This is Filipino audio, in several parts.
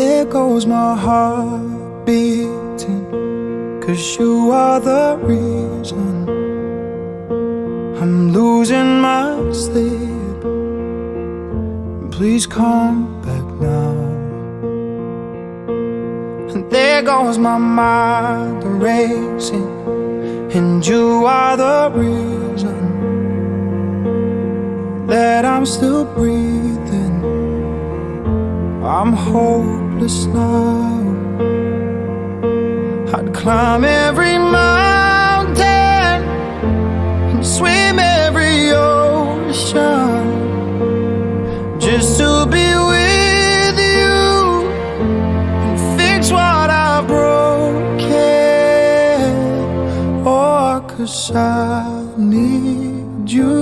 there goes my heart beating, 'cause you are the reason I'm losing my sleep. Please come back now. And there goes my mind racing, and you are the reason that I'm still breathing. I'm hopeless now. I'd climb every mountain and swim every ocean just to be with you and fix what I've broken. Oh, 'cause I need you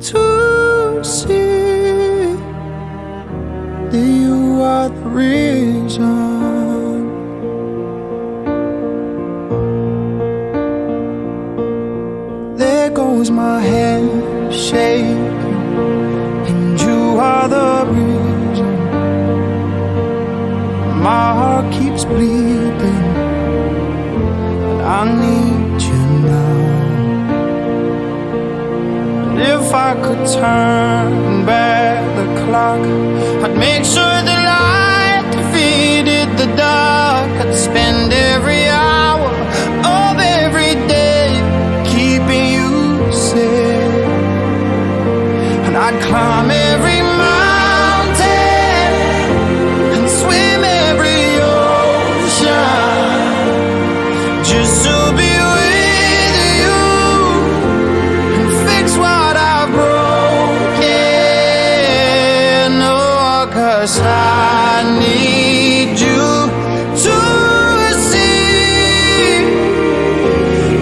to see that you are the reason. There goes my hand shaking, and you are the reason my heart keeps bleeding, and I need you now. And if I could turn back the clock, I'd make sure the light defeated the dark. I'd spend every hour of every day keeping you safe, and I'd climb every mountain and swim every ocean just to be with you and fix what I've broken. Oh, 'cause I need you to see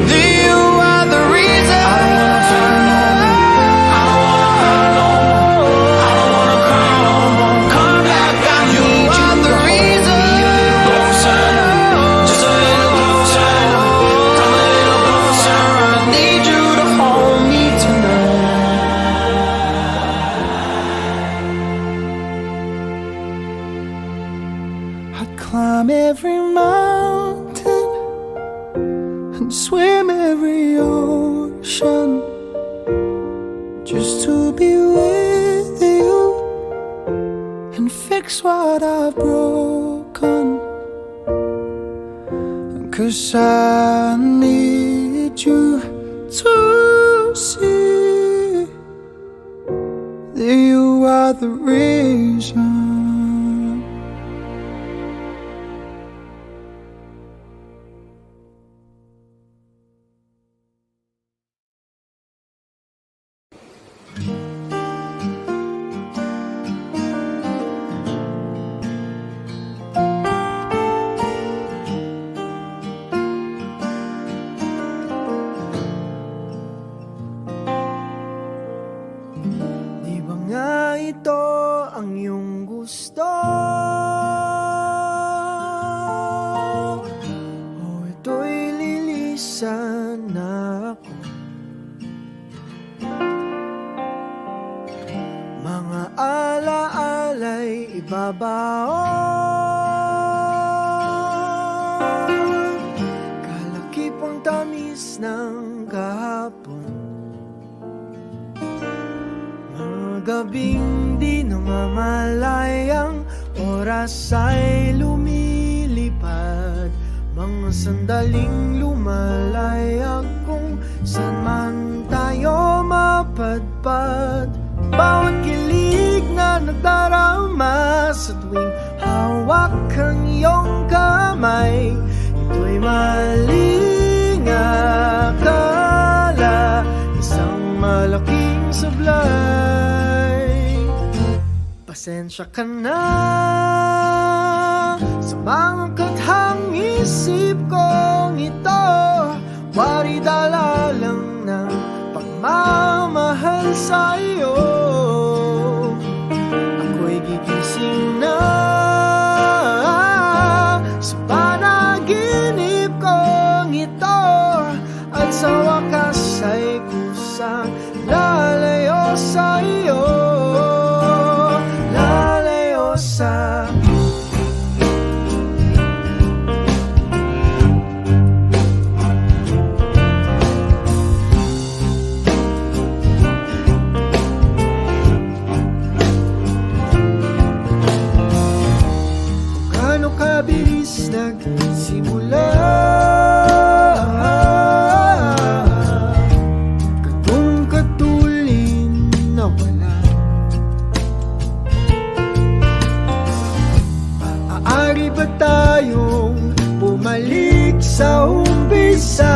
that you are the reason. I don't wanna cry no more. Come back, I need you. The reason. Closer, just a little closer. Come a little closer. I need you to hold me tonight. I'd climb every mountain and swim every ocean just to be with you and fix what I've broken. 'Cause I need you to see that you are the reason. Di ba nga ito ang iyong gusto? O ito'y lilisan na ako? Mga alaala'y ibabaon, kalakipang tamis ng kahapon. Gabing di namamalayang oras ay lumilipad, mga sandaling lumalayag kung saan man tayo mapadpad. Bawat kilig na nagdarama sa tuwing hawak ang iyong kamay, ito'y maling akala, isang malaking sablay. Pasensya ka na sa mga kathang isip kong ito, wari dala lang ng pagmamahal sa'yo. Ako'y gigising na sa panaginip kong ito, at sa wakas ay kusang lalayo sa'yo, lalayo sa Maaari ba tayong bumalik sa umpisa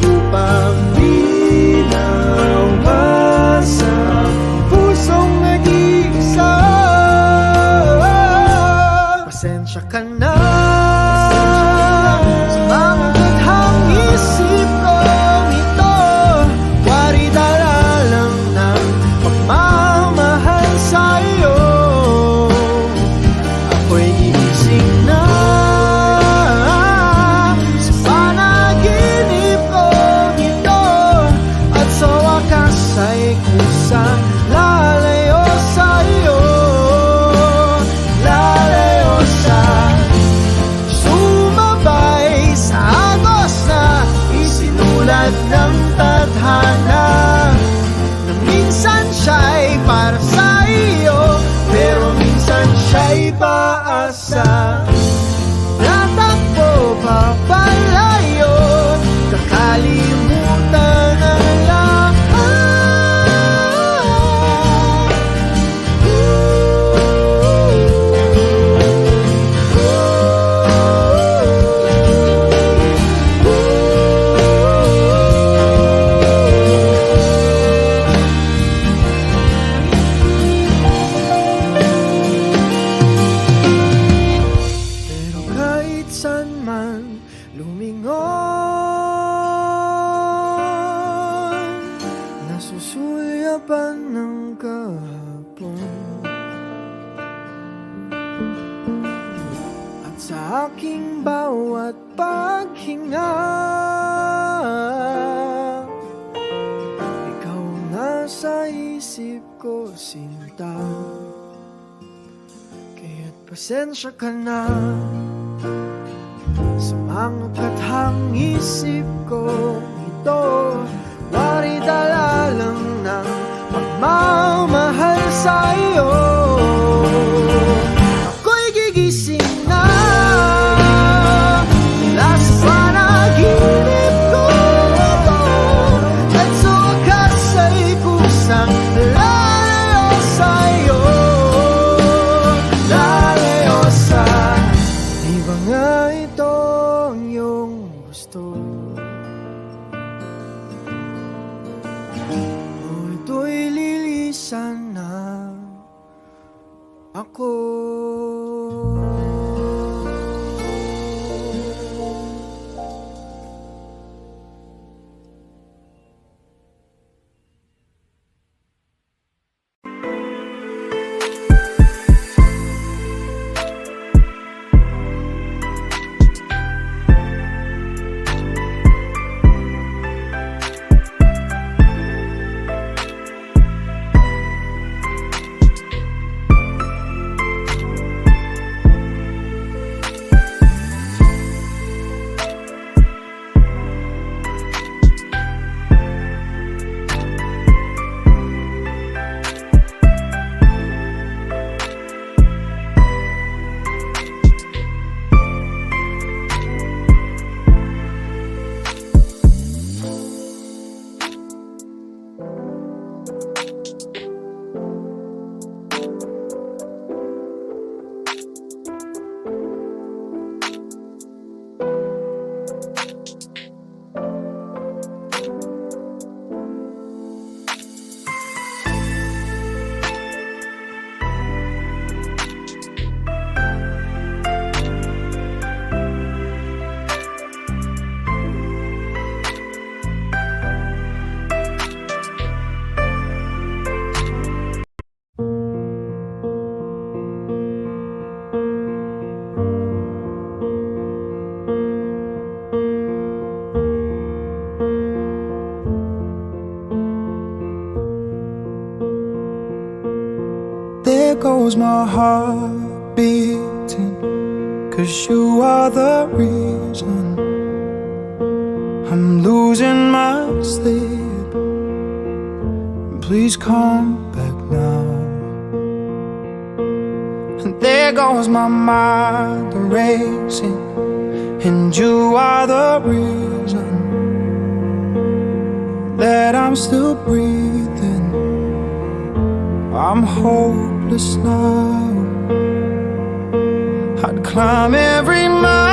upang di na umasa pusong nag-iisa? Pasensya ka na sa mga gadhang isip kong ito. Wari dala lang ng pagmamahal sa'yo. Ako'y gigising na sa panaginip kong ito, at sa wakas ay kusang lalayo sa'yo. Lalayo sa sumabay sa agos na isinulat ng tadhana, na minsan siya'y para sa iyo, pero minsan siya'y paasa. Natakbo papalayo, kakalimutan ang lahat. Pero kahit saan man lumingon, nasusulyapan ng kahapon, at sa aking bawat paghinga, ikaw ang nasa isip ko, sinta. Kaya't pasensya ka na sa mga kathang isip ko ito. Wari dala lang ng pagmamahal sa'yo. Ako'y gigising na mula sa panaginip ko ito, at sa wakas ay kusang lalayo sa'yo. Lalayo sa di ba nga ito ang iyong gusto? O ito'y lilisan na ako. There goes my heart beating, 'cause you are the reason I'm losing my sleep. Please come back now. And there goes my mind racing, and you are the reason that I'm still breathing. I'm hopeless now. I'd climb every mountain